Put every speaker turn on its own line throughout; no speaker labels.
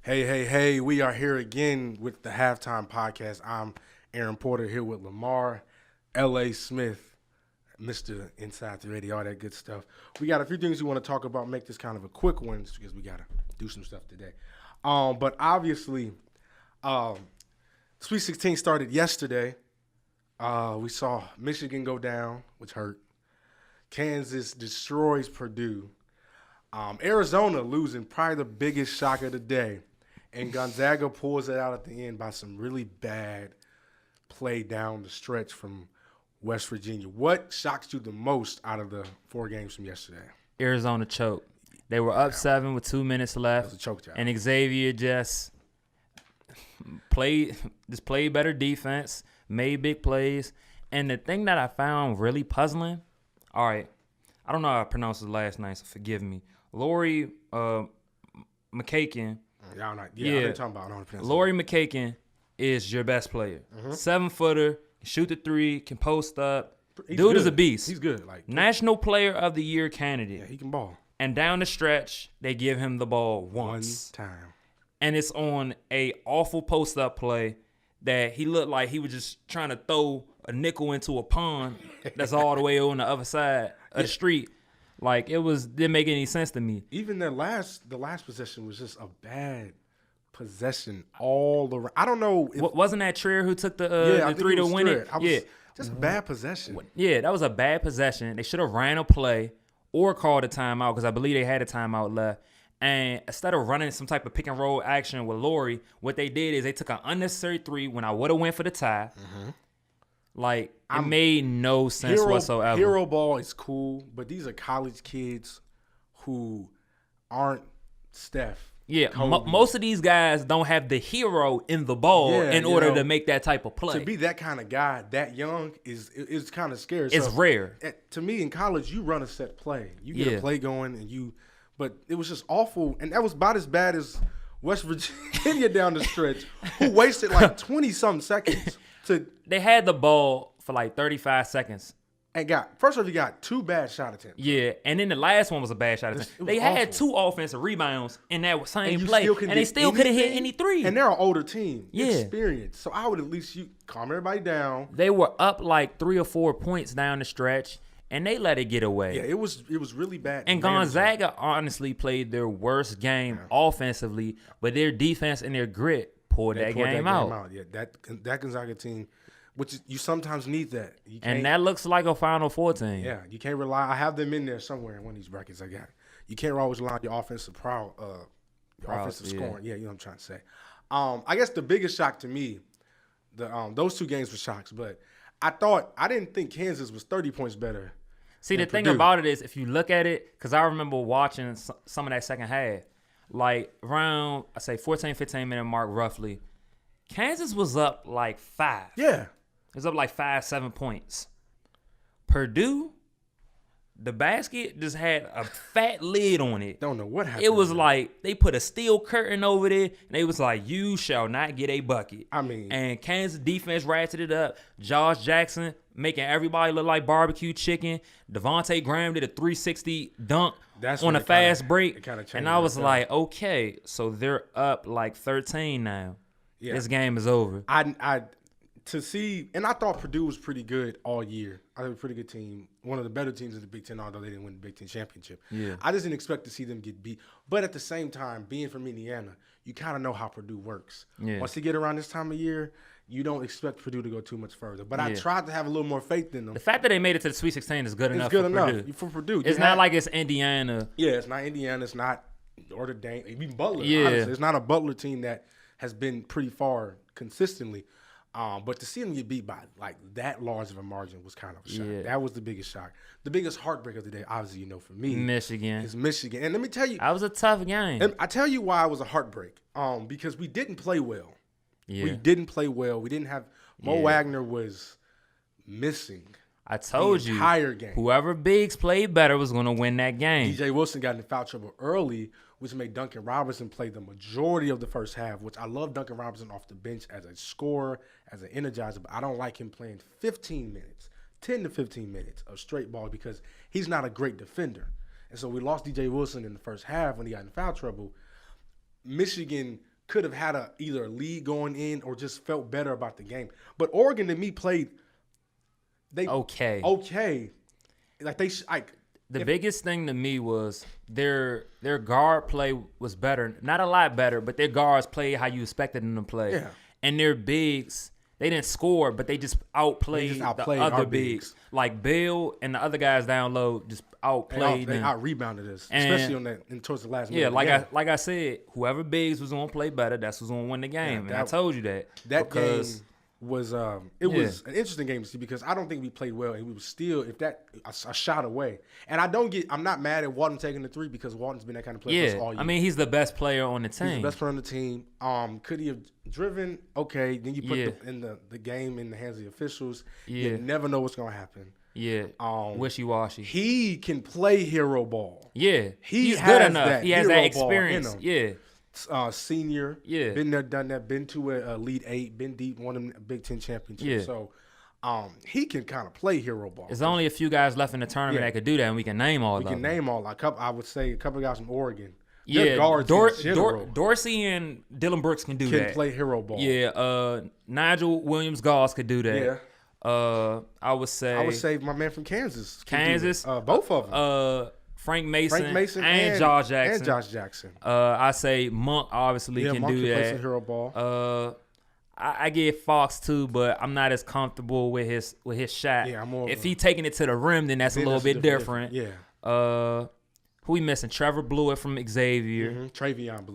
Hey, we are here again with the Halftime Podcast. I'm Aaron Porter here with Lamar, L.A. Smith, Mr. Inside the Radio, all that good stuff. We got a few things we want to talk about, make this kind of a quick one because we got to do some stuff today. But obviously, Sweet 16 started yesterday. We saw Michigan go down, which hurt. Kansas destroys Purdue. Arizona losing, probably the biggest shock of the day. And Gonzaga pulls it out at the end by some really bad play down the stretch from West Virginia. What shocks you the most out of the four games from yesterday?
Arizona choked. They were up 7 with 2 minutes left.
It was a choke job.
And Xavier just played better defense, made big plays. And the thing that I found really puzzling, all right, I don't know how to pronounce his last name, so forgive me. Laurie McCakin.
I know talking about. I don't know pronounce
Laurie McCakin is your best player. 7-footer, can shoot the three, can post up. Dude is a beast.
He's good.
National Player of the Year candidate.
Yeah, he can ball.
And down the stretch, they give him the ball once.
One time.
And it's on a awful post-up play that he looked like he was just trying to throw a nickel into a pond that's all the way on the other side of the street. Like, didn't make any sense to me.
Even the last possession was just a bad possession all around. I don't know.
Wasn't that Trier who took the three to win it?
Yeah. Just a bad possession.
Yeah, that was a bad possession. They should have ran a play or called a timeout because I believe they had a timeout left. And instead of running some type of pick and roll action with Laurie, what they did is they took an unnecessary three when I would have went for the tie. Like, it made no sense whatsoever.
Hero ball is cool, but these are college kids who aren't Steph.
Yeah, most of these guys don't have the hero in the ball in order to make that type of play.
To be that kind of guy that young is kind of scary.
It's rare.
To me, in college, you run a set play. You get a play going, but it was just awful. And that was about as bad as West Virginia down the stretch, who wasted like 20-something seconds.
They had the ball for like 35 seconds.
And first off, you got 2 bad shot attempts.
Yeah, and then the last one was a bad shot attempt. They had 2 offensive rebounds in that same play, and they still couldn't hit any three.
And they're an older team, experienced. So I would at least calm everybody down.
They were up like 3 or 4 points down the stretch, and they let it get away.
Yeah, it was really bad.
And Gonzaga honestly played their worst game offensively, but their defense and their grit pulled that game out.
Yeah, that Gonzaga team, which you sometimes need that.
And that looks like a Final Four team.
Yeah, you can't rely. I have them in there somewhere in one of these brackets I got. You can't always rely on your offensive offensive scoring. Yeah, you know what I'm trying to say. I guess the biggest shock to me, those 2 games were shocks, but I didn't think Kansas was 30 points better.
See, the thing about it is, if you look at it, because I remember watching some of that second half, like around, I say 14, 15-minute mark roughly, Kansas was up like 5.
Yeah.
It was up like 5, 7 points. Purdue, the basket just had a fat lid on it.
Don't know what happened.
It was like they put a steel curtain over there, and they was like, you shall not get a bucket. And Kansas defense ratcheted it up. Josh Jackson making everybody look like barbecue chicken. Devontae Graham did a 360 dunk on a fast break. And I was like, okay, so they're up like 13 now. Yeah. This game is over.
And I thought Purdue was pretty good all year. I think a pretty good team. One of the better teams in the Big Ten, although they didn't win the Big Ten championship.
Yeah.
I just didn't expect to see them get beat. But at the same time, being from Indiana, you kind of know how Purdue works. Yeah. Once you get around this time of year, you don't expect Purdue to go too much further. But I tried to have a little more faith in them.
The fact that they made it to the Sweet 16 is good enough
for Purdue.
It's not like it's Indiana.
Yeah, it's not Indiana. It's not Notre Dame. Even Butler, honestly. It's not a Butler team that has been pretty far consistently. But to see them get beat by like that large of a margin was kind of a shock. Yeah. That was the biggest shock. The biggest heartbreak of the day, obviously, for me,
Michigan.
Is Michigan. And let me tell you,
that was a tough game.
And I tell you why it was a heartbreak. Because we didn't play well. Yeah. We didn't play well. We didn't have Mo Wagner was missing.
I told you,
entire game.
Whoever bigs played better was going to win that game.
DJ Wilson got in foul trouble early, which made Duncan Robinson play the majority of the first half, which I love Duncan Robinson off the bench as a scorer, as an energizer, but I don't like him playing 10 to 15 minutes of straight ball because he's not a great defender. And so we lost DJ Wilson in the first half when he got in foul trouble. Michigan could have had either a lead going in or just felt better about the game. But Oregon to me played okay. Like
the biggest thing to me was their guard play was better. Not a lot better, but their guards played how you expected them to play.
Yeah.
And their bigs, they didn't score, but they just outplayed the other bigs. Like Bill and the other guys down low just outplayed them.
They out-rebounded us, especially on that towards the last minute.
Yeah, like I said, whoever bigs was going to play better, that's who's going to win the game. And I told you that.
That game was was an interesting game to see because I don't think we played well and we were still a shot away. And I'm not mad at Walton taking the 3 because Walton's been that kind of player all year.
I mean, he's the best player on the team.
He's the best player on the team. Could he have driven? Okay, then you put the game in the hands of the officials. You never know what's gonna happen.
Yeah. Wishy-washy.
He can play hero ball.
Yeah.
He's
good enough. He has that experience. Yeah.
Senior, been there, done that, been to a Elite 8, been deep, won them Big Ten championships. Yeah. So, he can kind of play hero ball.
There's only a few guys left in the tournament that could do that, and we can name all of them.
We can name all. I would say a couple of guys from Oregon.
Yeah, Dorsey and Dylan Brooks can do that.
Can play hero ball.
Yeah, Nigel Williams-Goss could do that. Yeah. I would say
my man from Kansas.
Both
of them.
Frank Mason and Josh
Jackson.
I say Monk obviously can
Monk
do
can
that.
Play some hero ball.
I give Fox too, but I'm not as comfortable with his shot. Yeah, if he taking it to the rim, then that's a little bit different.
Yeah.
Who we missing? Trevor Blewett from Xavier.
Mm-hmm. Travion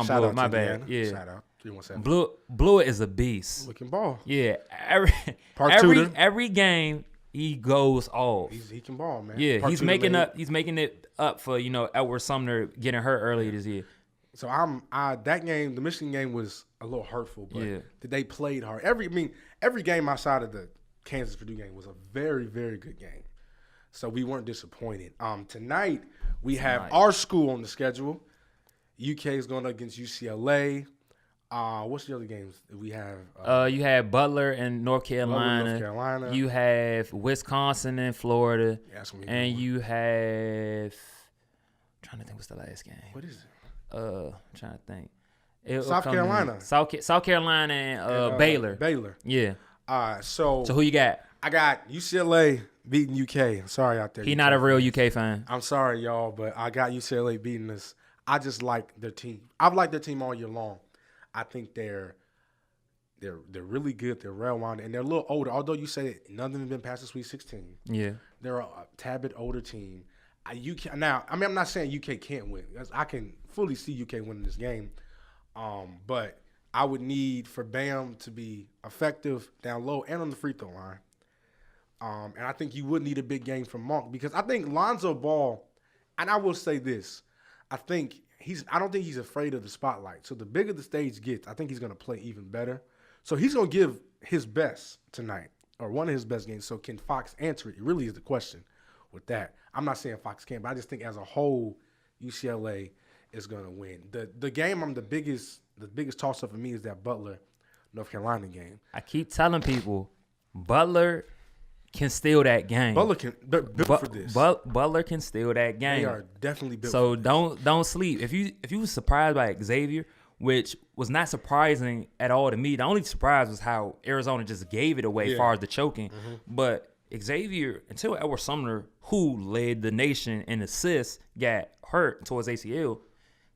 Blewett.
My bad. Yeah.
Shout out. 317.
Blewett is a beast.
Looking ball.
Yeah. Every game he goes off.
He can ball, man.
Yeah, he's making it up for Edward Sumner getting hurt earlier this year.
So that game, the Michigan game was a little hurtful, but they played hard. Every game outside of the Kansas Purdue game was a very, very good game. So we weren't disappointed. Tonight we have our school on the schedule. UK is going against UCLA. What's the other games that we have?
You have Butler and North Carolina. You have Wisconsin and Florida.
Yeah,
and you have. I'm trying to think what's the last game.
What is it?
I'm trying to think.
South Carolina.
South Carolina and Baylor.
Baylor.
Yeah.
So
who you got?
I got UCLA beating UK. I'm sorry out there.
He's not a real UK fan.
I'm sorry, y'all, but I got UCLA beating us. I just like their team. I've liked their team all year long. I think they're really good. They're well-rounded, and they're a little older. Although you say none of them have been past the Sweet 16.
Yeah.
They're a tad bit older team. I'm not saying UK can't win. I can fully see UK winning this game. But I would need for Bam to be effective down low and on the free throw line. And I think you would need a big game from Monk because I think Lonzo Ball, and I will say this, I don't think he's afraid of the spotlight. So the bigger the stage gets, I think he's going to play even better. So he's going to give his best tonight, or one of his best games. So can Fox answer it? It really is the question with that. I'm not saying Fox can't, but I just think as a whole, UCLA is going to win. The game the biggest toss-up for me is that Butler, North Carolina game.
I keep telling people, Butler can steal that game.
They're built for this.
Butler can steal that game.
They are definitely built
for
this.
So don't sleep. If you were surprised by Xavier, which was not surprising at all to me, the only surprise was how Arizona just gave it away as far as the choking. Mm-hmm. But Xavier, until Edward Sumner, who led the nation in assists, got hurt towards ACL,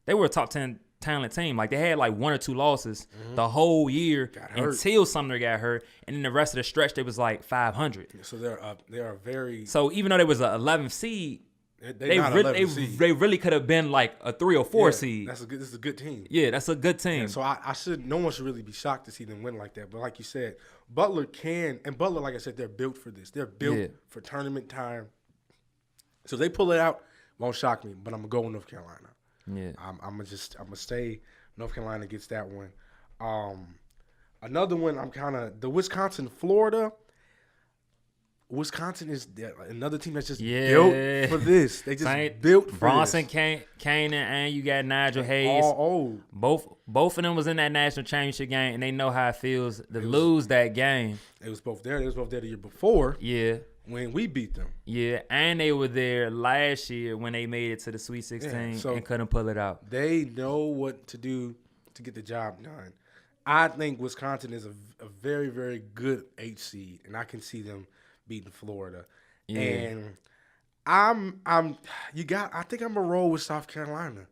they were a top 10 talent team. Like, they had like 1 or 2 losses the whole year until Sumner got hurt, and then the rest of the stretch they was like 500.
So they are very.
So even though they was an 11th seed, they really could have been like a 3 or 4 seed.
This is a good team.
Yeah, that's a good team.
Yeah, so no one should really be shocked to see them win like that. But like you said, Butler, like I said, they're built for this. They're built for tournament time. So if they pull it out, won't shock me. But I'm gonna go with North Carolina.
Yeah,
I'm gonna stay. North Carolina gets that one. Another one, the Wisconsin-Florida. Wisconsin is another team that's just built for this. They just built for
Bronson
this.
Cannon, and you got Nigel Hayes.
All old.
Both of them was in that national championship game, and they know how it feels to lose that game.
They was both there. They was both there the year before.
Yeah.
When we beat them.
Yeah, and they were there last year when they made it to the Sweet 16 and couldn't pull it out.
They know what to do to get the job done. I think Wisconsin is a very, very good 8 seed, and I can see them beating Florida. Yeah. And I think I'm gonna roll with South Carolina,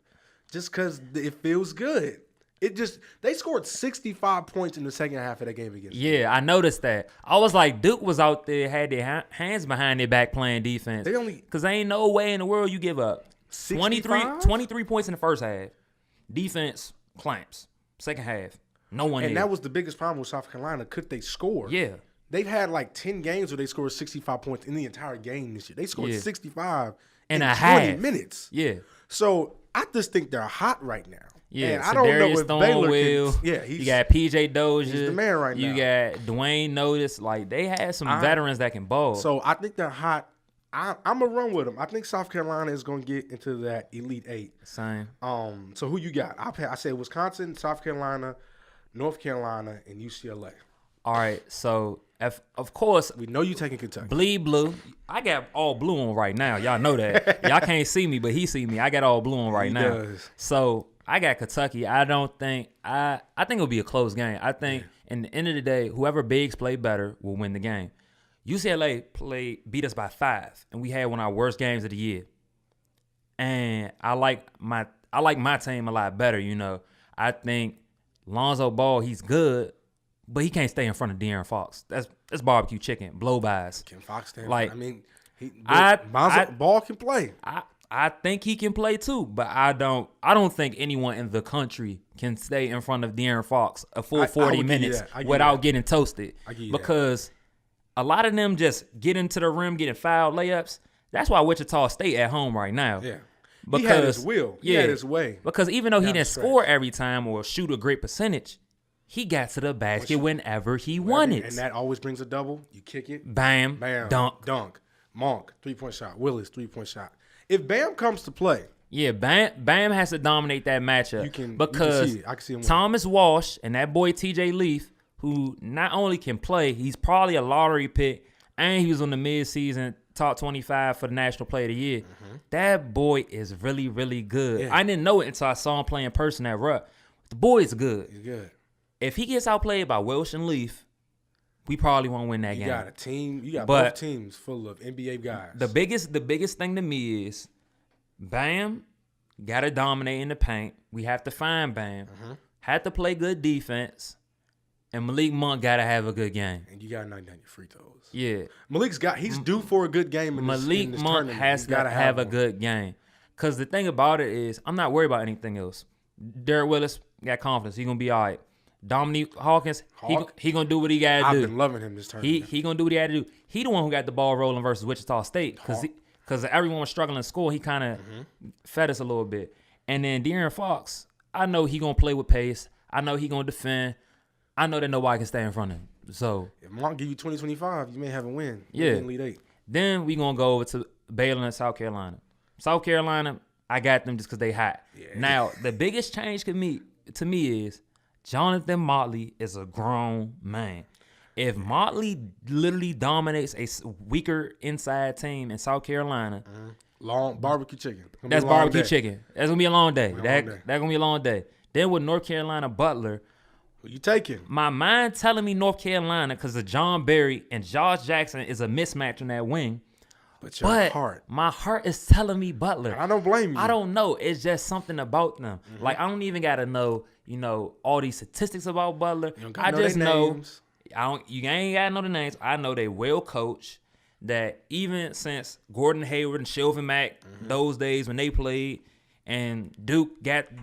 just because it feels good. They scored 65 points in the second half of that game against Duke.
Yeah, I noticed that. I was like, Duke was out there, had their hands behind their back playing defense. Because there ain't no way in the world you give up 23 points in the first half. Defense clamps. Second half, no one.
And that was the biggest problem with South Carolina. Could they score?
Yeah.
They've had like 10 games where they scored 65 points in the entire game this year. They scored 65 in
a
20
half.
minutes.
Yeah.
So I just think they're hot right now.
Yeah,
and I don't know if Baylor can. Yeah,
you got PJ Dozier.
He's the man right now.
You got Dwayne Notice. Like, they had some veterans that can bowl.
So I think they're hot. I'm gonna run with them. I think South Carolina is gonna get into that Elite 8.
Same.
So who you got? I said Wisconsin, South Carolina, North Carolina, and UCLA.
All right. So of course
we know you taking Kentucky.
Bleed blue. I got all blue on right now. Y'all know that. Y'all can't see me, but he see me. I got all blue on right now.
Does.
So I got Kentucky. I think it'll be a close game. I think in the end of the day, whoever bigs play better will win the game. UCLA beat us by 5, and we had one of our worst games of the year. And I like my team a lot better. You know, I think Lonzo Ball, he's good, but he can't stay in front of De'Aaron Fox. That's barbecue chicken, blow-bys.
Can Fox stand?
Like,
I mean, Ball can play.
I think he can play too, but I don't think anyone in the country can stay in front of De'Aaron Fox a full 40 minutes without getting toasted. Because a lot of them just get into the rim, getting foul layups. That's why Wichita State at home right now.
Yeah. Because he had his will. He had his way.
Because even though he didn't score every time or shoot a great percentage, he got to the basket whenever he wanted.
And that always brings a double. You kick it.
Bam.
Dunk. Monk, 3-point shot. Willis, 3-point shot. If Bam comes to play.
Yeah, Bam has to dominate that matchup. Because
I can see him
Thomas Walsh and that boy TJ Leaf, who not only can play, he's probably a lottery pick, and he was on the mid-season top 25 for the National Player of the Year. Mm-hmm. That boy is really, really good. Yeah. I didn't know it until I saw him play in person at Rupp. The boy is good.
He's good.
If he gets outplayed by Welsh and Leaf, we probably won't win that game.
You got a team. You got both teams full of NBA guys.
The biggest thing to me is Bam got to dominate in the paint. We have to find Bam. Mm-hmm. Had to play good defense. And Malik Monk got to have a good game.
And you got to knock down your free throws.
Yeah.
He's due for a good game in this
Malik Monk has to have a good game. Because the thing about it is, I'm not worried about anything else. Derek Willis got confidence. He's going to be all right. Dominique Hawkins, he going to do what he got to do.
I've been loving him this tournament.
He going to do what he had to do. He the one who got the ball rolling versus Wichita State. Because everyone was struggling to score, he kind of fed us a little bit. And then De'Aaron Fox, I know he going to play with pace. I know he going to defend. I know that nobody can stay in front of him. So
if Mark give you 20-25, you may have a win.
Yeah.
In Elite 8.
Then we going to go over to Baylor and South Carolina. South Carolina, I got them just because they hot. Yeah. Now, the biggest change to me is Jonathan Motley is a grown man. If Motley literally dominates a weaker inside team in South Carolina,
long barbecue chicken.
That's barbecue chicken. That's gonna be a long day. That's gonna be a long day. Then with North Carolina Butler,
who you taking?
My mind telling me North Carolina because of John Berry and Josh Jackson is a mismatch on that wing. But my heart is telling me Butler.
I don't blame you.
I don't know. It's just something about them. Mm-hmm. Like I don't even gotta know, all these statistics about Butler. I just know. You ain't gotta know the names. I know they well coached. That even since Gordon Hayward and Shelvin Mack, those days when they played, and Duke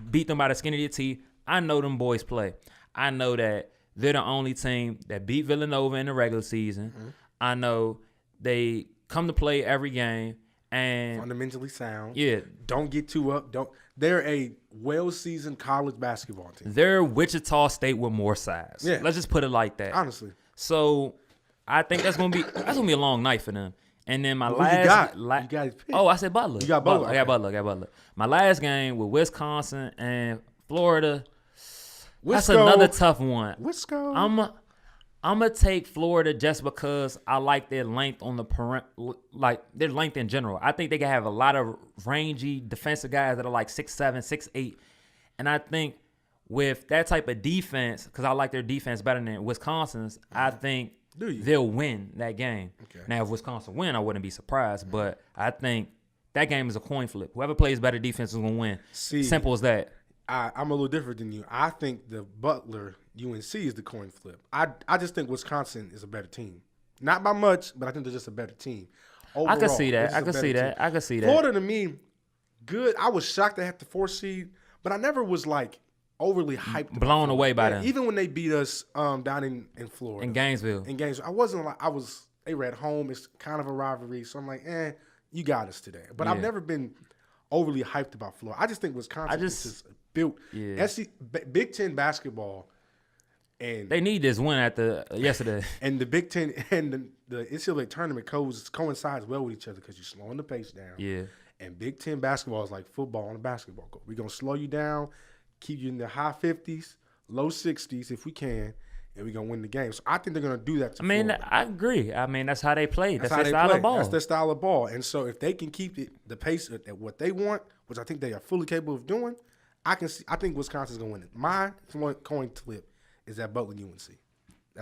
beat them by the skin of their teeth, I know them boys play. I know that they're the only team that beat Villanova in the regular season. Mm-hmm. I know they come to play every game and
fundamentally sound.
Yeah,
don't get too up. They're a well-seasoned college basketball team.
They're Wichita State with more size. Yeah, let's just put it like that.
Honestly,
so I think that's gonna be a long night for them. And then
you got his pick.
I said Butler.
You got Butler.
I got Butler. My last game with Wisconsin and Florida. That's another tough one.
Wisco.
I'm gonna take Florida just because I like their length on the like their length in general. I think they can have a lot of rangy defensive guys that are like 6'7", 6'8", and I think with that type of defense, because I like their defense better than Wisconsin's, I think they'll win that game. Okay. Now, if Wisconsin win, I wouldn't be surprised, but I think that game is a coin flip. Whoever plays better defense is going to win. Simple as that.
I'm a little different than you. I think the Butler UNC is the coin flip. I just think Wisconsin is a better team. Not by much, but I think they're just a better team. Overall,
I can see that. I can see that.
Florida, to me, good. I was shocked they had the 4th seed, but I never was like overly hyped.
Blown away by them.
Even when they beat us down in Florida.
In Gainesville.
I wasn't like, they were at home. It's kind of a rivalry. So I'm like, you got us today. But I've never been overly hyped about Florida. I just think Wisconsin is just built. Yeah. Big Ten basketball. And
they need this win yesterday.
And the Big Ten and the NCAA Tournament coincides well with each other because you're slowing the pace down.
Yeah.
And Big Ten basketball is like football on a basketball court. We're going to slow you down, keep you in the high 50s, low 60s if we can, and we're going to win the game. So I think they're going to do that to Florida.
I agree. I mean, that's how they play. That's their style of ball.
That's their style of ball. And so if they can keep the pace at what they want, which I think they are fully capable of doing, I think Wisconsin's going to win it. My coin flip is that Butler UNC.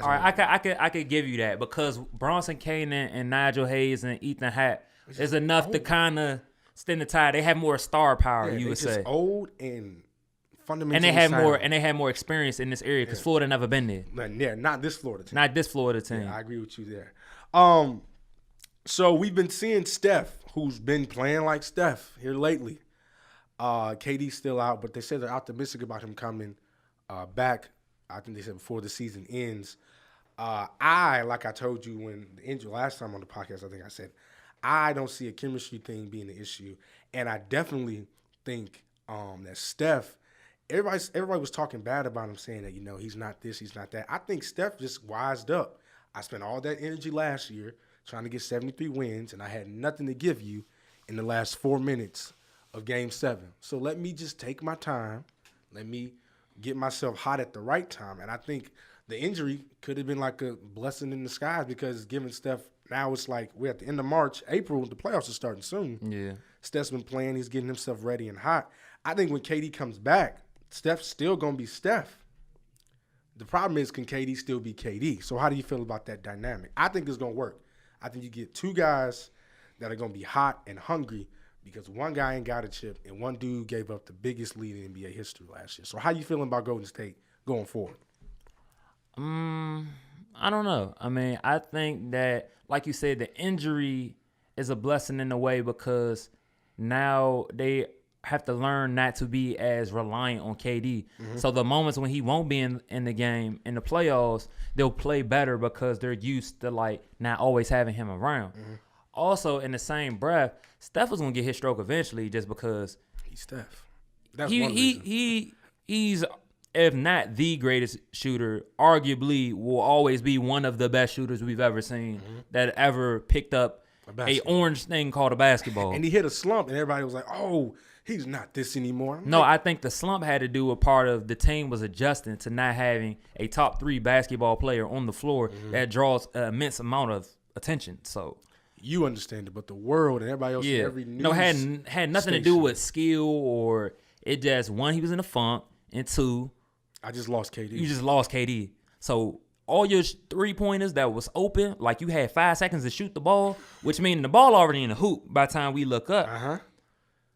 All right, I could give you that because Bronson Kanan and Nigel Hayes and Ethan Hatt is enough to kind of stand the tide. They have more star power, you would say.
Just old and fundamentally
and they had more experience in this area because Florida never been there.
Not this Florida team.
Not this Florida team.
Yeah, I agree with you there. So we've been seeing Steph, who's been playing like Steph here lately. KD's still out, but they said they're optimistic about him coming back. I think they said before the season ends. Like I told you when the injury last time on the podcast, I think I said, I don't see a chemistry thing being an issue. And I definitely think that Steph, everybody was talking bad about him, saying that, he's not this, he's not that. I think Steph just wised up. I spent all that energy last year trying to get 73 wins, and I had nothing to give you in the last 4 minutes of Game 7. So let me just take my time. Let me get myself hot at the right time. And I think the injury could have been like a blessing in disguise because given Steph, now it's like we're at the end of March, April, the playoffs are starting soon.
Yeah.
Steph's been playing. He's getting himself ready and hot. I think when KD comes back, Steph's still going to be Steph. The problem is, can KD still be KD? So how do you feel about that dynamic? I think it's going to work. I think you get two guys that are going to be hot and hungry because one guy ain't got a chip and one dude gave up the biggest lead in NBA history last year. So how you feeling about Golden State going forward?
I don't know. I mean, I think that, like you said, the injury is a blessing in a way because now they have to learn not to be as reliant on KD. Mm-hmm. So the moments when he won't be in the game, in the playoffs, they'll play better because they're used to, like, not always having him around. Mm-hmm. Also, in the same breath, Steph was going to get his stroke eventually just because
he's Steph. That's
he's, if not the greatest shooter, arguably will always be one of the best shooters we've ever seen that ever picked up a orange thing called a basketball.
And he hit a slump, and everybody was like, oh, he's not this anymore.
I think the slump had to do with part of the team was adjusting to not having a top 3 basketball player on the floor that draws an immense amount of attention. So
you understand it, but the world and everybody else, every news
had nothing to do with skill or it just, one, he was in a funk, and 2,
I just lost KD.
You just lost KD. So all your 3-pointers that was open, like you had 5 seconds to shoot the ball, which means the ball already in the hoop by the time we look up.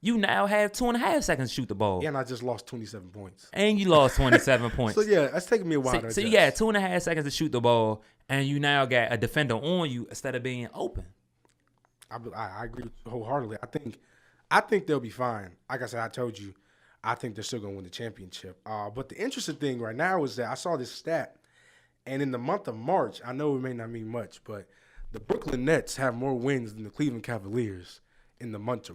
You now have 2.5 seconds to shoot the ball.
Yeah, and I just lost 27 points.
And you lost 27 points.
So, yeah, that's taking me a while to adjust.
So, you got 2.5 seconds to shoot the ball, and you now got a defender on you instead of being open.
I agree wholeheartedly. I think they'll be fine. Like I said, I told you, I think they're still going to win the championship. But the interesting thing right now is that I saw this stat, and in the month of March, I know it may not mean much, but the Brooklyn Nets have more wins than the Cleveland Cavaliers in the month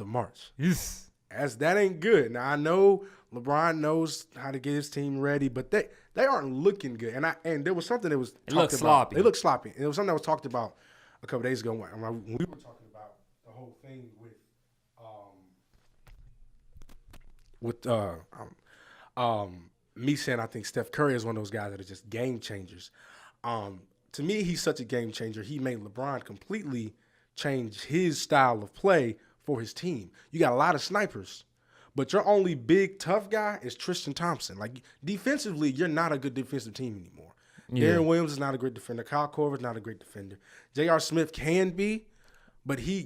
of March.
Yes.
As that ain't good. Now I know LeBron knows how to get his team ready, but they aren't looking good. And there was something that was talked about.
It looked sloppy.
They looked sloppy. And it was something that was talked about a couple days ago when we were talking about the whole thing with me saying I think Steph Curry is one of those guys that are just game changers. To me, he's such a game changer. He made LeBron completely change his style of play for his team. You got a lot of snipers, But your only big tough guy is Tristan Thompson. Like defensively, you're not a good defensive team anymore. Yeah. Darren Williams is not a great defender. Kyle Korver is not a great defender. J.R. Smith can be, but he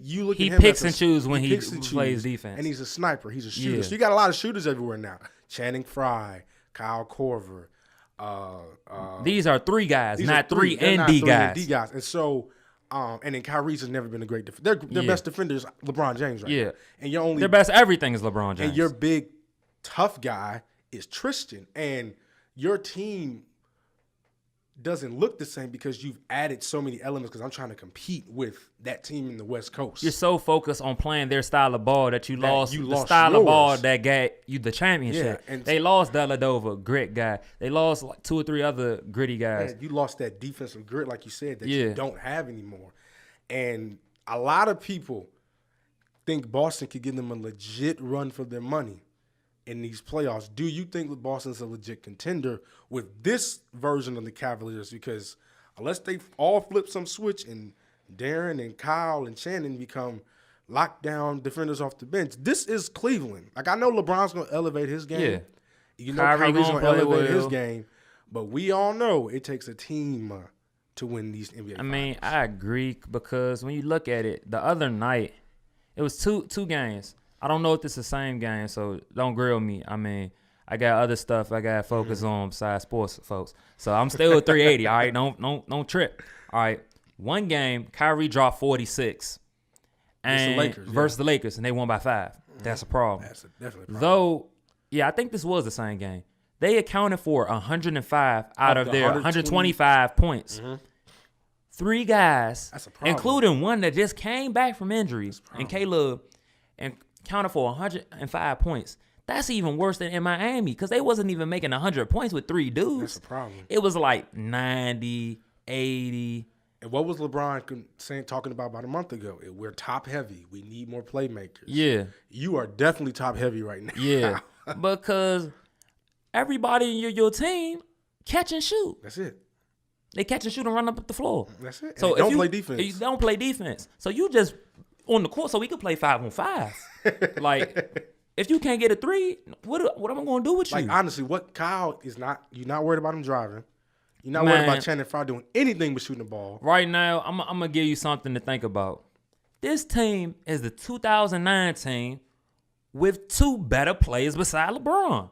picks and chooses when he plays defense.
And he's a sniper. He's a shooter. Yeah. So you got a lot of shooters everywhere now. Channing Frye, Kyle Korver.
These are three guys, not three ND guys.
And so, and then Kyrie's has never been a great defender. Their best defender is LeBron James right now. And
their best everything is LeBron James.
And your big tough guy is Tristan. And your team doesn't look the same because you've added so many elements because I'm trying to compete with that team in the West Coast.
You're so focused on playing their style of ball that you lost the style of ball that got you the championship. Yeah, and they lost Dellavedova, grit guy. They lost like 2 or 3 other gritty guys.
You lost that defensive grit, like you said, that you don't have anymore. And a lot of people think Boston could give them a legit run for their money in these playoffs. Do you think that Boston's a legit contender with this version of the Cavaliers? Because unless they all flip some switch and Darren and Kyle and Shannon become lockdown defenders off the bench, this is Cleveland. Like, I know LeBron's going to elevate his game. Yeah. You know Kyrie's going to elevate his game. But we all know it takes a team to win these NBA finals.
mean, I agree because when you look at it, the other night, it was two games. I don't know if it's the same game, so don't grill me. I mean, I got other stuff I got to focus on besides sports, folks. So I'm still at 380, all right? Don't trip. All right, one game, Kyrie dropped 46 versus the Lakers, and they won by 5. That's a problem.
That's definitely a problem.
Though, I think this was the same game. They accounted for 105 out of their 125 points. Mm-hmm. 3 guys, including one that just came back from injuries, and Caleb, and counted for 105 points. That's even worse than in Miami because they wasn't even making 100 points with 3 dudes.
That's a problem.
It was like 90, 80.
And what was LeBron talking about a month ago? We're top heavy. We need more playmakers.
Yeah.
You are definitely top heavy right now.
Yeah. Because everybody in your team catch and shoot.
That's it.
They catch and shoot and run up the floor.
That's it. So don't play defense.
You don't play defense. So you just on the court so we could play 5-on-5. Like, if you can't get a 3, what am I going to do with you?
Like, honestly, what Kyle is not – you're not worried about him driving. You're not worried about Channing Frye doing anything but shooting the ball.
Right now, I'm going to give you something to think about. This team is the 2009 team with 2 better players beside LeBron.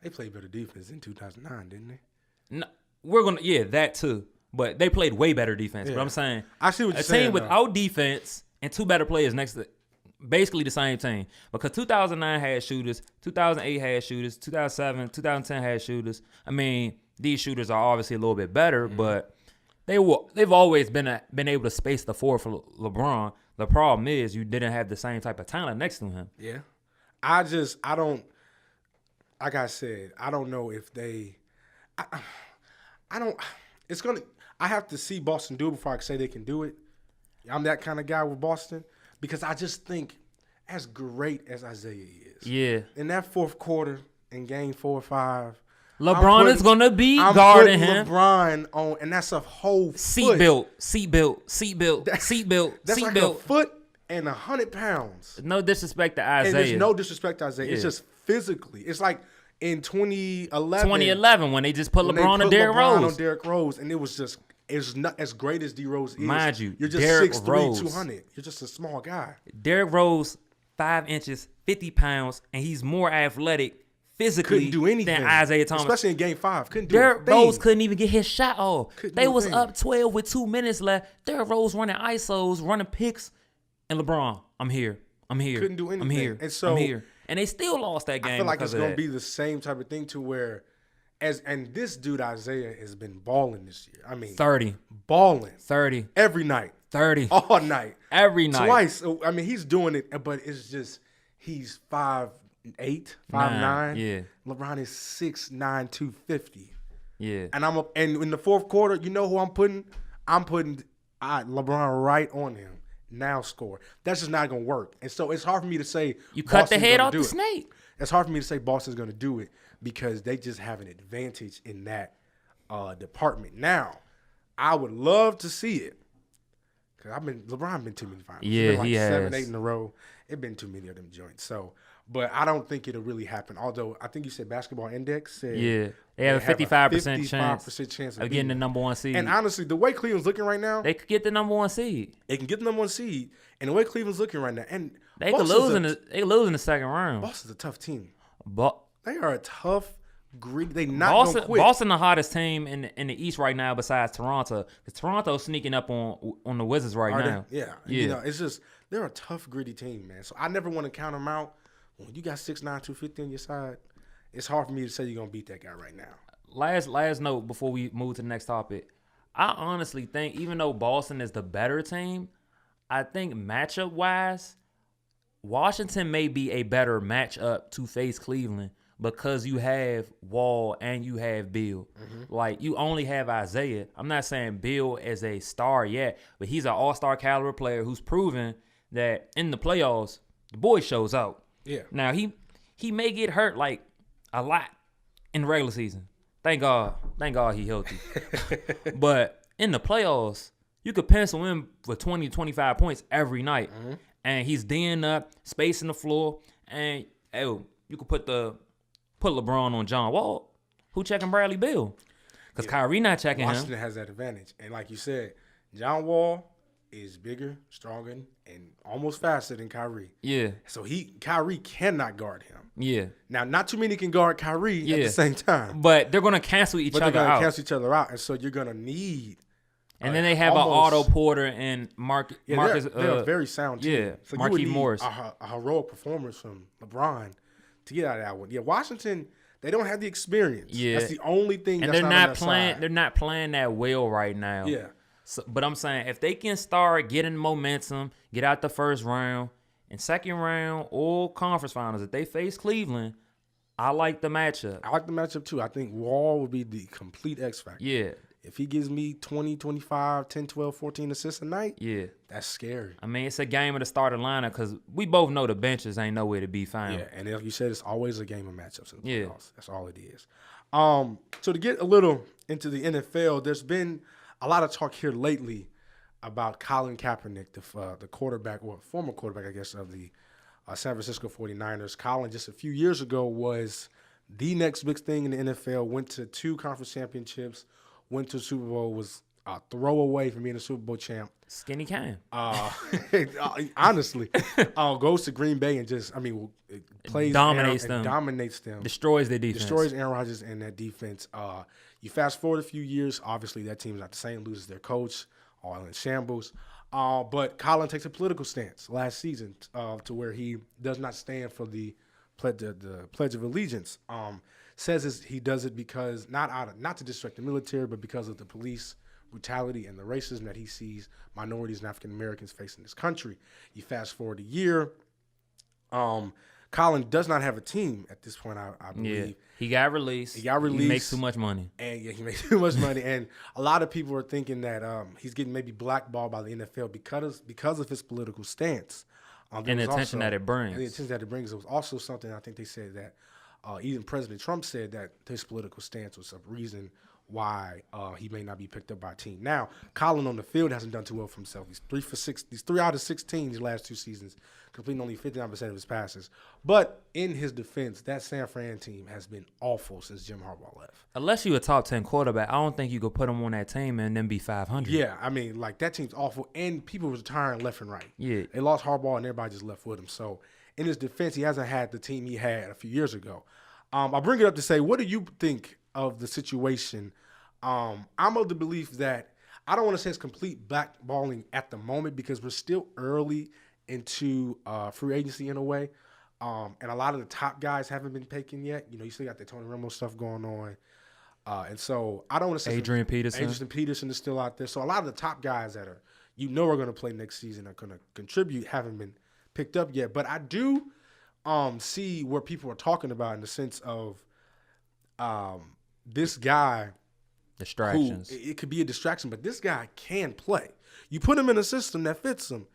They played better defense in 2009, didn't they?
No, that too. But they played way better defense. Yeah. But I'm saying
I see what you're saying.
A team without defense and 2 better players next to basically the same team. Because 2009 had shooters, 2008 had shooters, 2007, 2010 had shooters. I mean, these shooters are obviously a little bit better, but they've always been able to space the floor for LeBron. The problem is you didn't have the same type of talent next to him.
Yeah. I don't, like I said, I don't know if they, I have to see Boston do it before I can say they can do it. I'm that kind of guy with Boston because I just think as great as Isaiah is. In that fourth quarter in game 4 or 5,
LeBron is going to be guarding him.
LeBron on, and that's a whole
seat built.
That's like a foot and 100 pounds.
No disrespect to Isaiah.
And there's no disrespect to Isaiah. It's just physically. It's like in 2011
when they just put LeBron and Derrick Rose.
And it's not as great as D Rose is.
Mind you,
you're just 6'3", 200. You're just a small guy.
Derrick Rose, 5 inches, 50 pounds, and he's more athletic physically than Isaiah Thomas.
Especially in game 5.
Derrick Rose couldn't even get his shot off. They was up 12 with 2 minutes left. Derrick Rose running ISOs, running picks, and LeBron, I'm here.
Couldn't do anything.
I'm here.
And so
I'm here. And they still lost that game.
I feel like it's going to be the same type of thing to where, and this dude Isaiah has been balling this year. I mean,
30,
balling,
30
every night,
30
all night,
every night,
twice. I mean, he's doing it, but it's just he's 5'8", 5'9".
Yeah,
LeBron is 6'9", 250.
Yeah,
and and in the fourth quarter, you know who I'm putting? I'm putting LeBron right on him. Now score. That's just not going to work. And so it's hard for me to say
you cut the head off the snake.
It's hard for me to say Boston's going to do it because they just have an advantage in that department. Now, I would love to see it Because LeBron been too many finals.
Yeah,
It's been like
he has
7-8 in a row. It's been too many of them joints. So, but I don't think it'll really happen. Although I think you said Basketball Index said
they have a 55%
chance
of getting the number one seed.
And honestly, the way Cleveland's looking right now,
they could get the number one seed.
They can get the number one seed, and the way Cleveland's looking right now, and
they could lose in the second round.
Boston's a tough team.
But
they are a tough, greedy. They not gonna quit.
Boston the hottest team in the East right now, besides Toronto. Because Toronto's sneaking up on the Wizards right now.
Yeah. You know, it's just they're a tough, gritty team, man. So I never want to count them out. When you got 6'9", 250 on your side, it's hard for me to say you're gonna beat that guy right now.
Last note before we move to the next topic. I honestly think even though Boston is the better team, I think matchup wise, Washington may be a better matchup to face Cleveland because you have Wall and you have Bill. Mm-hmm. Like, you only have Isaiah. I'm not saying Bill is a star yet, but he's an all-star caliber player who's proven that in the playoffs, the boy shows out.
Yeah.
Now, he may get hurt, like, a lot in the regular season. Thank God he healthy. But in the playoffs, you could pencil in for 20, 25 points every night. Mm-hmm. And he's D'ing up, spacing the floor, and you could put LeBron on John Wall. Who checking Bradley Beal? Because Kyrie not checking
Washington
him.
has that advantage. And like you said, John Wall is bigger, stronger, and almost faster than Kyrie.
Yeah.
So Kyrie cannot guard him.
Yeah.
Now, not too many can guard Kyrie at the same time.
But they're going to cancel each other out.
And so you're going to need.
And then they have an Otto Porter and Marcus.
They're a very sound team.
Yeah,
so
Marquise Morris.
A heroic performance from LeBron to get out of that one. Yeah, Washington, they don't have the experience. Yeah. That's the only thing
and
that's
they're
not
playing.
Side.
They're not playing that well right now.
Yeah.
So, but I'm saying if they can start getting momentum, get out the first round, and second round or conference finals, if they face Cleveland, I like the matchup.
I like the matchup too. I think Wall would be the complete X factor.
Yeah.
If he gives me 20, 25, 10, 12, 14 assists a night, that's scary.
I mean, it's a game of the starting lineup because we both know the benches ain't nowhere to be found.
Yeah, and like you said, it's always a game of matchups in the playoffs. That's all it is. So to get a little into the NFL, there's been a lot of talk here lately about Colin Kaepernick, the quarterback, or former quarterback, I guess, of the San Francisco 49ers. Colin, just a few years ago, was the next big thing in the NFL, went to 2 conference championships, went to the Super Bowl, was a throwaway from being a Super Bowl champ.
Skinny can.
Honestly, goes to Green Bay and plays
dominates
them.
Destroys their defense.
Destroys Aaron Rodgers and that defense. You fast forward a few years, obviously that team's not the same, loses their coach, all in shambles. But Colin takes a political stance last season to where he does not stand for the Pledge of Allegiance. Says he does it because not to distract the military, but because of the police brutality and the racism that he sees minorities and African Americans face in this country. You fast forward a year, Colin does not have a team at this point, I believe.
Yeah. He got released. He makes too much money.
And he makes too much money. And a lot of people are thinking that he's getting maybe blackballed by the NFL because of his political stance.
And the attention that it brings.
And the attention that it brings. It was also something I think they said that even President Trump said that his political stance was a reason why he may not be picked up by a team. Now, Colin on the field hasn't done too well for himself. He's 3 for 6. He's 3 out of 16 these last 2 seasons, completing only 59% of his passes. But in his defense, that San Fran team has been awful since Jim Harbaugh left.
Unless you're a top 10 quarterback, I don't think you could put him on that team and then be 500.
Yeah, I mean, like, that team's awful, and people were retiring left and right.
Yeah.
They lost Harbaugh, and everybody just left with him. So in his defense, he hasn't had the team he had a few years ago. I bring it up to say, what do you think of the situation? I'm of the belief that I don't want to say it's complete blackballing at the moment because we're still early into free agency in a way. And a lot of the top guys haven't been taken yet. You know, you still got the Tony Romo stuff going on. And so I don't want to say
Adrian Peterson
is still out there. So a lot of the top guys that are going to play next season are going to contribute haven't been picked up yet. But I do see where people are talking about in the sense of this guy.
Distractions.
It could be a distraction, but this guy can play. You put him in a system that fits him,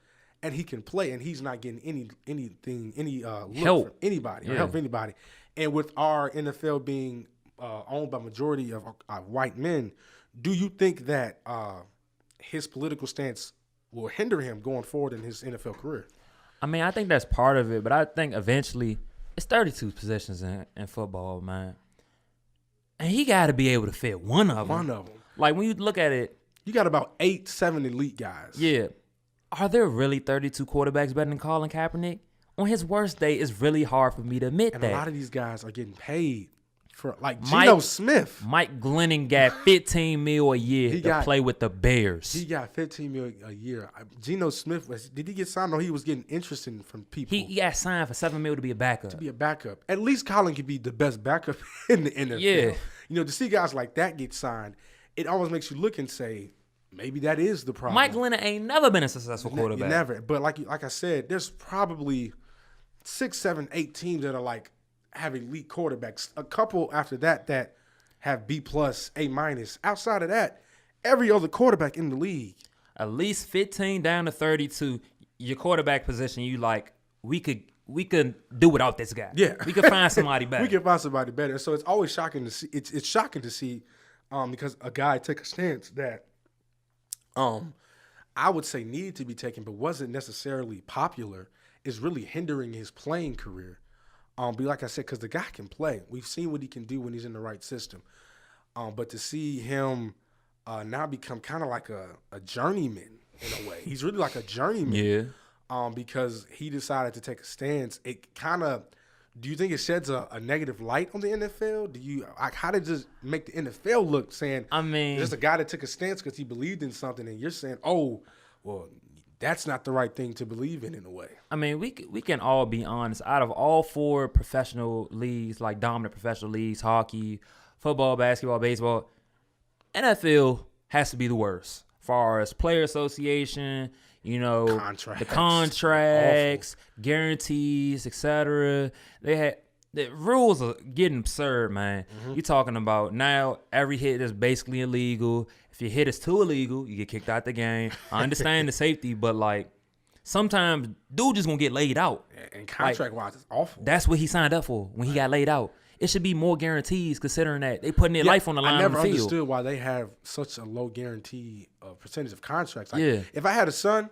and he can play, and he's not getting any help from anybody or help from anybody. And with our NFL being owned by majority of white men, do you think that his political stance will hinder him going forward in his NFL career.
I mean, I think that's part of it, but I think eventually it's 32 possessions in football, man. And he got to be able to fit one of them.
One of them.
Like, when you look at it.
You got about 7 elite guys.
Yeah. Are there really 32 quarterbacks better than Colin Kaepernick? On his worst day, it's really hard for me to admit that.
And a lot of these guys are getting paid. For like Geno Smith.
Mike Glennon got $15 million a year to play with the Bears.
He got $15 million a year. Geno Smith, did he get signed or he was getting interest from people?
He got signed for $7 million to be a backup.
To be a backup. At least Colin could be the best backup in the NFL.
Yeah.
You know, to see guys like that get signed, it always makes you look and say, maybe that is the problem.
Mike Glennon ain't never been a successful quarterback.
Never. But like I said, there's probably 6, 7, 8 teams that are like, have elite quarterbacks. A couple after that have B+, A-. Outside of that, every other quarterback in the league.
At least 15 down to 32, your quarterback position, you like, we could do without this guy.
Yeah.
We could find somebody better.
We can find somebody better. So it's always shocking to see. It's shocking to see because a guy took a stance that I would say needed to be taken but wasn't necessarily popular is really hindering his playing career. But like I said, because the guy can play. We've seen what he can do when he's in the right system. But to see him now become kind of like a journeyman in a way. He's really like a journeyman.
Yeah.
Because he decided to take a stance. It kind of – do you think it sheds a negative light on the NFL? How did this make the NFL look saying –
I mean –
there's a guy that took a stance because he believed in something and you're saying, oh, well – that's not the right thing to believe in a way.
I mean, we can all be honest. Out of all 4 professional leagues, like dominant professional leagues, hockey, football, basketball, baseball, NFL has to be the worst. As far as player association, the contracts, guarantees, etc. The rules are getting absurd, man. Mm-hmm. You're talking about now every hit is basically illegal. If your hit is too illegal, you get kicked out the game. I understand the safety, but like sometimes dude just gonna get laid out.
And contract-wise, it's awful.
That's what he signed up for when he got laid out. It should be more guarantees considering that they putting their life on the line.
I never
on the field.
understood why they have such a low guarantee percentage of contracts. Like, if I had a son,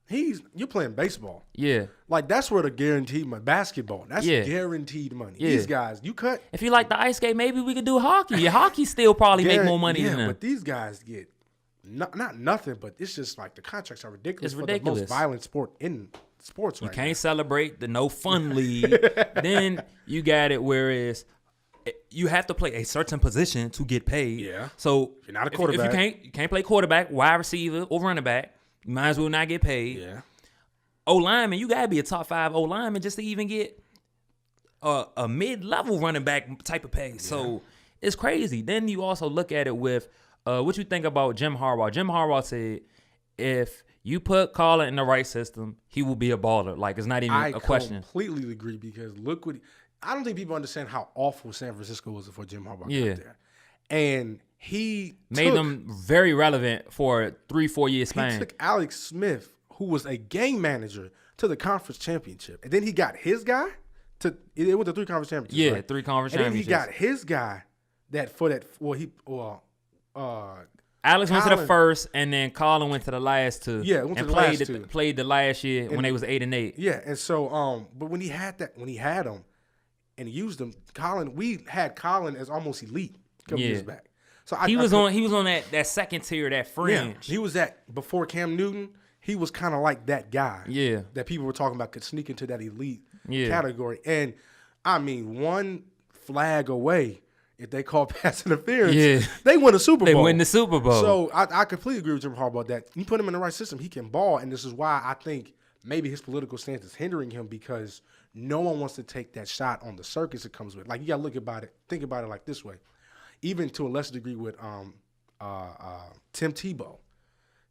you're playing baseball.
Yeah.
Like, that's where the guaranteed money. Basketball, that's guaranteed money. Yeah. These guys, you cut.
If you like the ice skate, maybe we could do hockey. Your hockey still probably make more money than them.
But these guys get not nothing, but it's just like the contracts are ridiculous.
It's ridiculous.
The most violent sport in sports right now.
You can't celebrate the no fun league. Then you got it whereas you have to play a certain position to get paid.
Yeah.
So
if you're not a quarterback.
If you can't play quarterback, wide receiver, or running back, you might as well not get paid.
Yeah.
O-lineman, you got to be a top 5 O-lineman just to even get a mid-level running back type of pay. Yeah. So it's crazy. Then you also look at it with what you think about Jim Harbaugh. Jim Harbaugh said if you put Colin in the right system, he will be a baller. Like, it's not even a question.
I completely agree because look what I don't think people understand how awful San Francisco was before Jim Harbaugh got there. And he
made them very relevant for a 3-4 year span.
He took Alex Smith, who was a game manager, to the conference championship. And then he got his guy it went to 3 conference championships.
Yeah,
right?
3 conference
and
championships.
And then he got his guy
Alex went to the first, and then Colin went to the last 2.
Yeah,
played the last year when they was 8-8.
Yeah, and so but when he had him and he used them, we had Colin as almost elite a couple years back. So
he was on that second tier, that fringe.
Yeah, he was before Cam Newton. He was kind of like that guy.
Yeah,
that people were talking about could sneak into that elite category. And I mean, one flag away. If they call pass interference, they win the Super Bowl.
They win the Super Bowl.
So I completely agree with Jim Harbaugh that you put him in the right system, he can ball. And this is why I think maybe his political stance is hindering him because no one wants to take that shot on the circus it comes with. Like, you got to think about it like this way. Even to a lesser degree with Tim Tebow.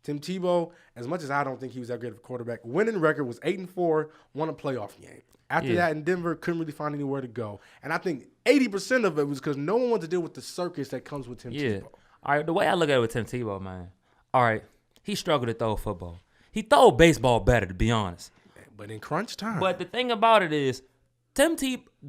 Tim Tebow, as much as I don't think he was that great of a quarterback, winning record was 8-4, won a playoff game. After that in Denver, couldn't really find anywhere to go. And I think 80% of it was because no one wanted to deal with the circus that comes with Tim Tebow.
All right, the way I look at it with Tim Tebow, man, all right, he struggled to throw football. He throw baseball better, to be honest.
But in crunch time.
But the thing about it is,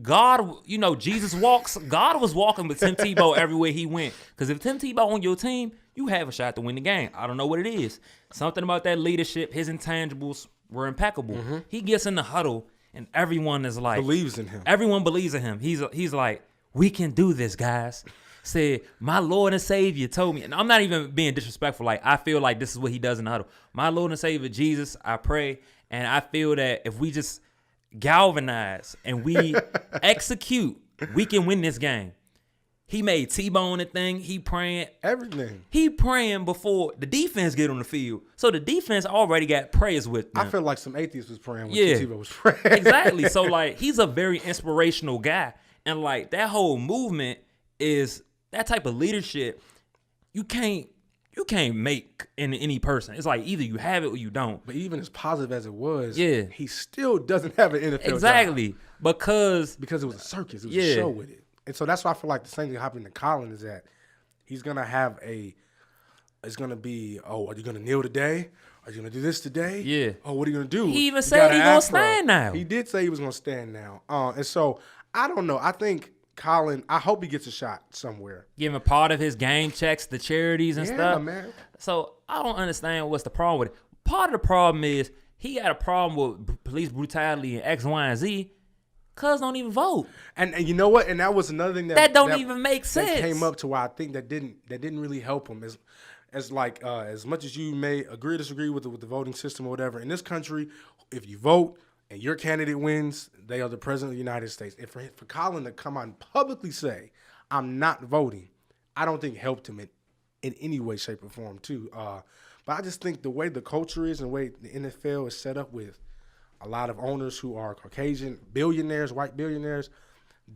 God, Jesus walks. God was walking with Tim Tebow everywhere he went. Because if Tim Tebow on your team, you have a shot to win the game. I don't know what it is. Something about that leadership, his intangibles were impeccable. Mm-hmm. He gets in the huddle, and everyone is like
believes in him.
Everyone believes in him. He's like, we can do this, guys. Said, my Lord and Savior told me, and I'm not even being disrespectful. Like, I feel like this is what he does in the huddle. My Lord and Savior, Jesus, I pray, and I feel that if we just galvanize and we execute, we can win this game. He made T-Bone a thing. He praying.
Everything.
He praying before the defense get on the field. So the defense already got prayers with them.
I feel like some atheists was praying when Tebow was praying.
Exactly. So, like, he's a very inspirational guy. And, like, that whole movement is that type of leadership you can't make in any person. It's like either you have it or you don't.
But even as positive as it was, he still doesn't have an NFL
exactly
job.
Because
it was a circus. It was a show with it. And so that's why I feel like the same thing happening to Colin is that he's going to have it's going to be, are you going to kneel today? Are you going to do this today?
Yeah.
Oh, what are you going to do?
He even said he's going to stand now.
He did say he was going to stand now. And so I don't know. I think Colin, I hope he gets a shot somewhere.
Giving part of his game checks to charities and stuff.
Yeah, man.
So I don't understand what's the problem with it. Part of the problem is he got a problem with police brutality and X, Y, and Z. Cuz don't even vote.
And you know what? And that was another thing that
don't even make sense.
That came up to why I think that didn't really help him. As much as you may agree or disagree with the voting system or whatever, in this country, if you vote and your candidate wins, they are the president of the United States. And for Colin to come out and publicly say, I'm not voting, I don't think helped him in any way, shape, or form too. But I just think the way the culture is and the way the NFL is set up with a lot of owners who are Caucasian billionaires, white billionaires,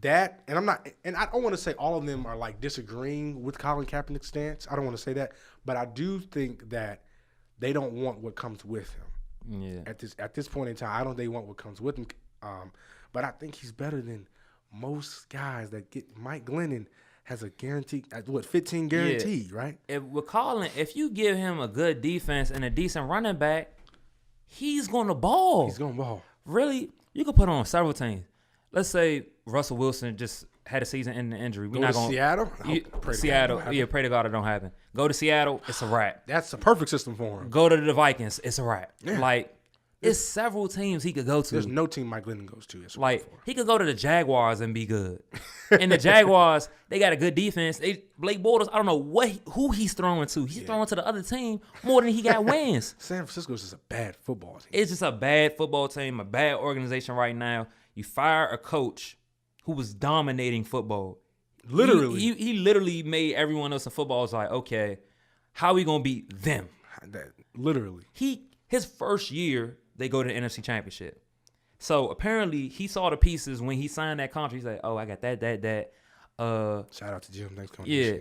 and I don't want to say all of them are like disagreeing with Colin Kaepernick's stance. I don't want to say that, but I do think that they don't want what comes with him.
Yeah.
At this point in time, I don't think they want what comes with him. But I think he's better than most guys that get. Mike Glennon has a guaranteed, 15 guaranteed, right?
With Colin, if you give him a good defense and a decent running back, he's going to ball.
He's going to ball.
Really? You could put on several teams. Let's say Russell Wilson just had a season-ending injury.
Go to Seattle?
Seattle. Pray to God it don't happen. Go to Seattle, it's a wrap.
That's a perfect system for him.
Go to the Vikings, it's a wrap. Yeah. It's several teams he could go to.
There's no team Mike Glennon goes to.
He could go to the Jaguars and be good. And the Jaguars, they got a good defense. Blake Bortles, I don't know who he's throwing to. He's throwing to the other team more than he got wins.
San Francisco's just a bad football team.
It's just a bad football team, a bad organization right now. You fire a coach who was dominating football.
Literally.
He literally made everyone else in football was like, okay, how are we going to beat them?
Literally.
His first year, they go to the NFC Championship. So apparently he saw the pieces when he signed that contract. He's like, oh, I got that.
Shout out to Jim. Thanks for coming.
Yeah.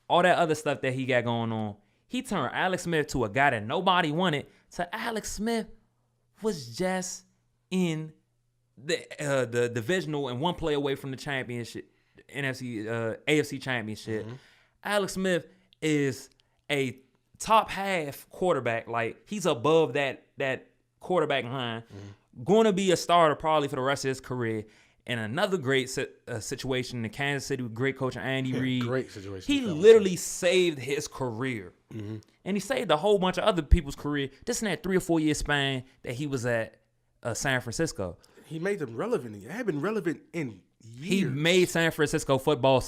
All that other stuff that he got going on. He turned Alex Smith to a guy that nobody wanted. To Alex Smith was just in the divisional and one play away from the championship, AFC Championship. Mm-hmm. Alex Smith is a top half quarterback. Like, he's above that quarterback line. Mm-hmm. Going to be a starter probably for the rest of his career. And another great situation in Kansas City with great coach Andy Reid.
Great situation.
He literally saved his career. Mm-hmm. And he saved a whole bunch of other people's career just in that 3 or 4 year span that he was at San Francisco.
He made them relevant. It had been relevant in years.
He made San Francisco football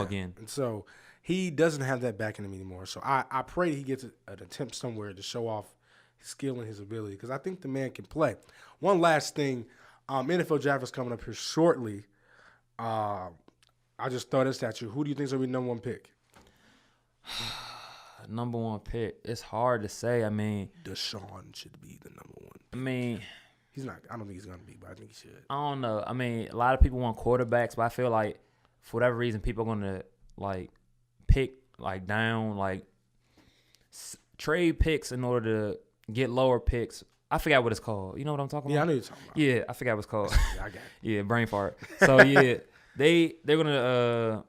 again.
And so he doesn't have that back in him anymore. So I pray he gets an attempt somewhere to show off his skill and his ability, because I think the man can play. One last thing. NFL draft is coming up here shortly. I just throw this at you. Who do you think is going to be the number one pick?
Number one pick. It's hard to say. I mean,
Deshaun should be the number one pick.
I mean,
he's not. I don't think he's going to be, but I think he should.
I don't know. I mean, a lot of people want quarterbacks, but I feel like for whatever reason, people are going to pick down, trade picks in order to get lower picks. I forgot what it's called. You know what I'm talking about?
Yeah, I know you're talking about.
Yeah, I forgot what it's called.
Yeah, I got it.
Yeah, brain fart. So, yeah, they're going to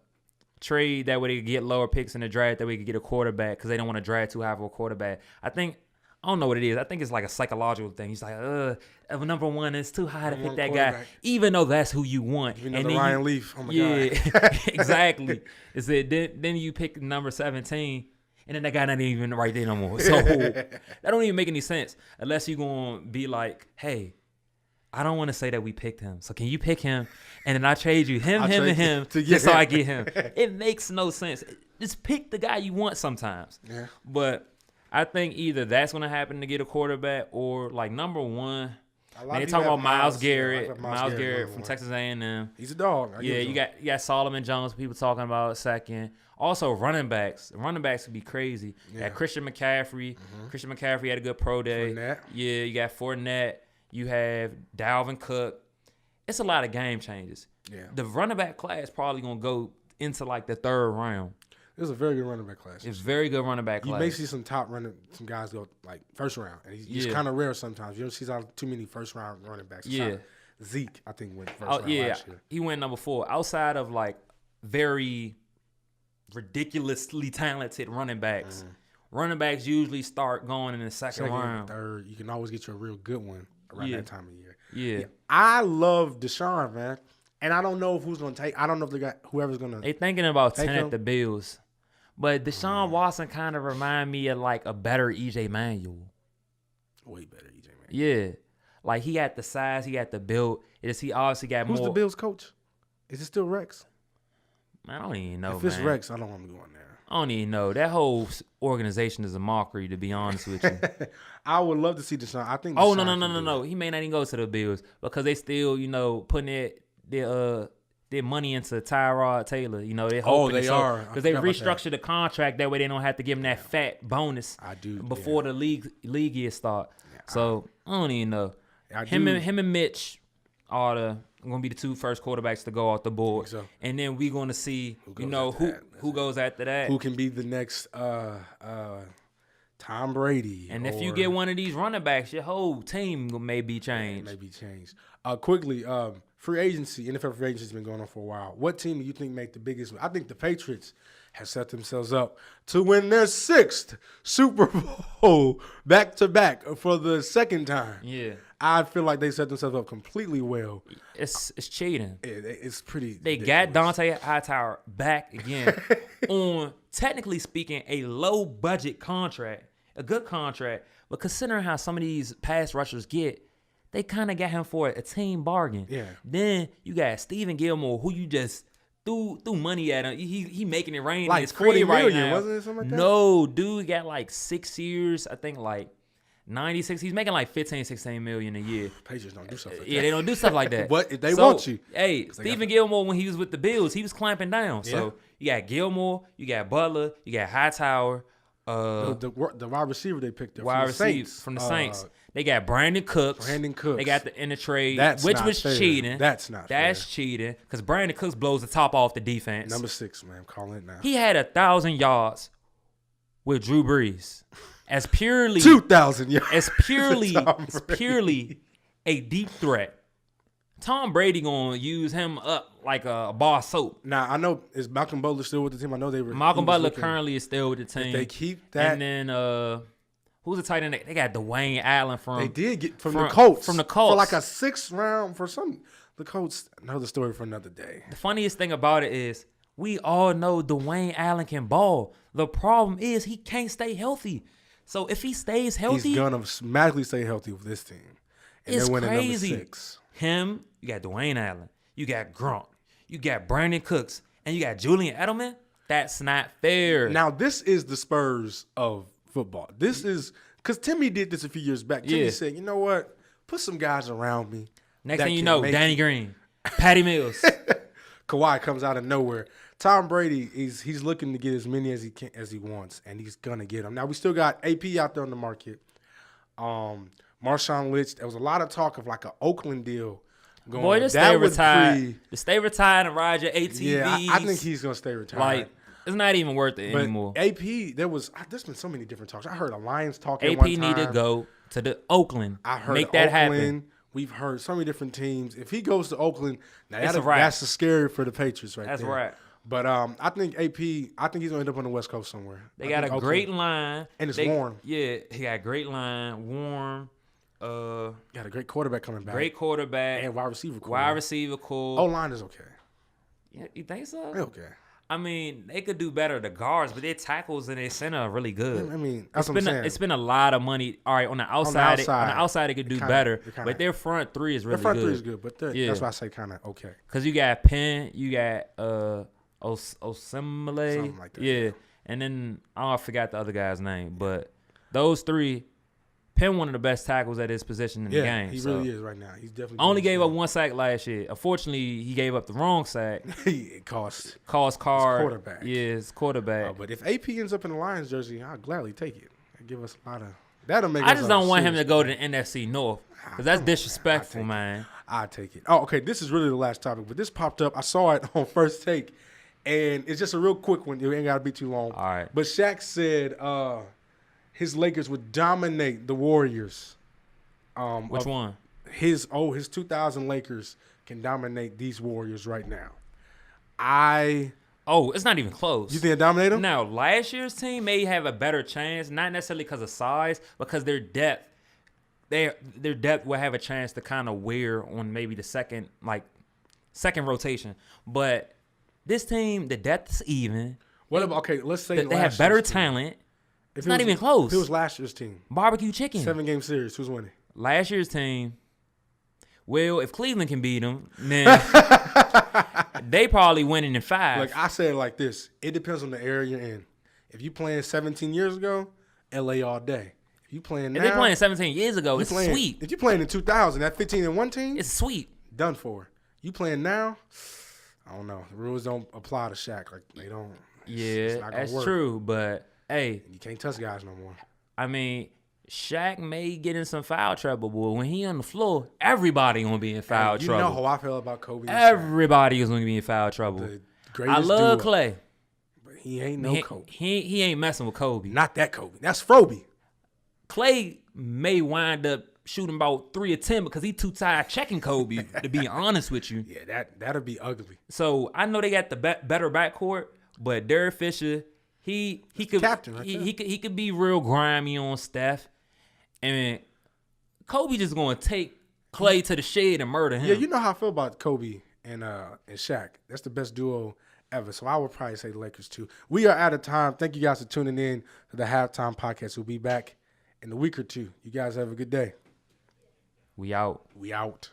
trade that way they can get lower picks in the draft, that way they can get a quarterback, because they don't want to draft too high for a quarterback. I think I don't know what it is. I think it's like a psychological thing. He's like, number one, it's too high to pick that guy, even though that's who you want.
Even though Ryan Leaf, oh my
God. Exactly. Is it then you pick number 17, and then that guy not even right there no more. So that don't even make any sense unless you're gonna be like, hey, I don't want to say that we picked him. So can you pick him? And then I trade you him, and him, just so I get him. It makes no sense. Just pick the guy you want sometimes.
Yeah.
But I think either that's going to happen to get a quarterback or, like, number one. Man, they talking about Myles Garrett. Yeah, Myles Garrett from Texas A&M.
He's a dog.
You got Solomon Jones, people talking about second. Also, running backs. Running backs would be crazy. Yeah. Got Christian McCaffrey. Mm-hmm. Christian McCaffrey had a good pro day.
Fournette.
Yeah, you got Fournette. You have Dalvin Cook. It's a lot of game changes.
Yeah.
The running back class probably going to go into, like, the third round.
It was a very good running back class.
It's very good running back class.
You may see some some guys go like first round, and he's kind of rare sometimes. You don't see too many first round running backs. Zeke, I think, went first round last year.
He went number 4. Outside of like very ridiculously talented running backs, running backs usually start going in the second round.
Third, you can always get you a real good one around that time of year.
Yeah.
I love Deshaun, man, and I don't know who's gonna take. I don't know if they got whoever's gonna.
They thinking about 10 at the Bills. But Deshaun Watson kind of remind me of like a better E.J. Manuel.
Way better E.J. Manuel.
Yeah. Like he got the size, he got the build. He obviously got
Who's
more.
the Bills coach? Is it still Rex?
Man, I don't even know,
If it's Rex, I don't want to go in there.
I don't even know. That whole organization is a mockery, to be honest with you.
I would love to see Deshaun. I think Deshaun
no. He may not even go to the Bills because they still, putting their money into Tyrod Taylor. They hoping
they are.
Because they restructured the contract. That way they don't have to give him that fat bonus before the league year start. Yeah, so I don't even know. Him and Mitch are going to be the 2 first quarterbacks to go off the board.
So.
And then we're going to see, who goes after that.
Who can be the next Tom Brady.
And if you get one of these running backs, your whole team may be changed.
Quickly, free agency, NFL free agency has been going on for a while. What team do you think make the biggest? I think the Patriots have set themselves up to win their 6th Super Bowl back-to-back for the second time.
Yeah.
I feel like they set themselves up completely well.
It's cheating.
It's pretty
They
ridiculous.
got Dante Hightower back again on, technically speaking, a low-budget contract, a good contract. But considering how some of these pass rushers get, they kind of got him for a team bargain.
Yeah.
Then you got Stephen Gilmore, who you just threw money at him. He making it rain.
Like
it's
$40
right
million,
now.
wasn't it something like that?
No, dude got like 6 years. I think like 96. He's making like 15, 16 million a year.
Patriots don't do stuff like that.
Yeah, they don't do stuff like that.
But if they want you.
Hey, Stephen Gilmore, when he was with the Bills, he was clamping down. Yeah. So you got Gilmore, you got Butler, you got Hightower.
The wide receiver they picked up
from the Saints. They got Brandon Cooks. They got in the trade, which was cheating.
That's fair.
Cheating because Brandon Cooks blows the top off the defense.
Number 6, man. Call it now.
He had 1,000 yards with Drew Brees. As purely
2,000 yards.
As purely a deep threat. Tom Brady gonna use him up like a bar of soap.
Now I know is Malcolm Butler still with the team? I know
Malcolm Butler currently is still with the team.
If they keep that,
and then who's the tight end? They got Dwayne Allen from.
They did get from the Colts.
From the Colts
for like a 6th round for some. The Colts. Another story for another day.
The funniest thing about it is we all know Dwayne Allen can ball. The problem is he can't stay healthy. So if he stays healthy,
he's gonna magically stay healthy with this team. And
it's
they're winning
crazy.
Number 6.
Him, you got Dwayne Allen, you got Gronk, you got Brandon Cooks, and you got Julian Edelman. That's not fair.
Now this is the Spurs of football. This is because Timmy did this a few years back. Timmy said, "You know what? Put some guys around me."
Next thing you know, Danny Green, Patty Mills,
Kawhi comes out of nowhere. Tom Brady he's looking to get as many as he wants, and he's gonna get them. Now we still got AP out there on the market. Marshawn Lynch. There was a lot of talk of like an Oakland deal going.
Boy, just stay retired. Just stay retired and ride your ATVs.
Yeah, I think he's gonna stay retired.
Like it's not even worth it anymore.
AP, there's been so many different talks. I heard a Lions talk.
AP need to go to the Oakland.
I heard
make that happen.
We've heard so many different teams. If he goes to Oakland, now that's scary for the Patriots, right?
That's
there.
right.
But I think AP. I think he's gonna end up on the West Coast somewhere.
They got a great line,
and it's warm.
Yeah, he got a great line, warm.
Got a great quarterback coming back.
Great quarterback
and wide receiver cool.
Wide receiver cool.
O-line is okay.
Yeah, you think so?
Okay.
I mean, they could do better, the guards, but their tackles and their center are really good.
I mean, that's what I'm saying.
It's been a lot of money. All right, on the outside, they could do better, but their front three is really good.
Their front three is good, but that's why I say kind of okay.
Because you got Penn, you got Osemele.
Something like that.
Yeah, and then I forgot the other guy's name, but those three. Penn one of the best tackles at his position in the game.
He really is right now. He's definitely
only gave up one sack last year. Unfortunately, he gave up the wrong sack.
It cost
Card.
Quarterback.
Yeah, it's quarterback.
But if AP ends up in the Lions jersey, I'll gladly take it. It'll give us a lot of that'll make.
I just don't want him to go to the NFC North because that's disrespectful, man.
I'll take it. Oh, okay. This is really the last topic, but this popped up. I saw it on First Take, and it's just a real quick one. It ain't gotta be too long.
All right.
But Shaq said his Lakers would dominate the Warriors.
Which one?
His 2000 Lakers can dominate these Warriors right now.
It's not even close.
You think they dominate them?
Now, last year's team may have a better chance, not necessarily because of size, because their depth. Their depth will have a chance to kind of wear on maybe the second rotation. But this team, the depth is even.
What about let's say
they have better talent. It's not even close.
If it was last year's team.
Barbecue chicken.
7-game series. Who's winning?
Last year's team. Well, if Cleveland can beat them, then they probably winning in 5.
Like I said, like this. It depends on the area you're in. If you playing 17 years ago, LA all day. If you playing now,
if they playing 17 years ago, it's sweet.
If you playing in 2000, that 15-1 team,
it's sweet.
Done for. You playing now? I don't know. The rules don't apply to Shaq. Like they don't.
Yeah, that's true. But hey,
you can't touch guys no more.
I mean, Shaq may get in some foul trouble, but when he on the floor, everybody gonna be in foul trouble.
You know how I feel about Kobe.
Everybody is gonna be in foul trouble. I love Clay,
but he ain't no Kobe.
He ain't messing with Kobe.
Not that Kobe. That's Froby.
Clay may wind up shooting about 3 or 10 because he too tired checking Kobe. To be honest with you,
yeah, that'll be ugly.
So I know they got the better backcourt, but Derek Fisher, he could
captain right
he could be real grimy on Steph, and Kobe just gonna take Clay to the shade and murder him.
Yeah, you know how I feel about Kobe and Shaq. That's the best duo ever. So I would probably say the Lakers too. We are out of time. Thank you guys for tuning in to the Halftime Podcast. We'll be back in a week or two. You guys have a good day.
We out.
We out.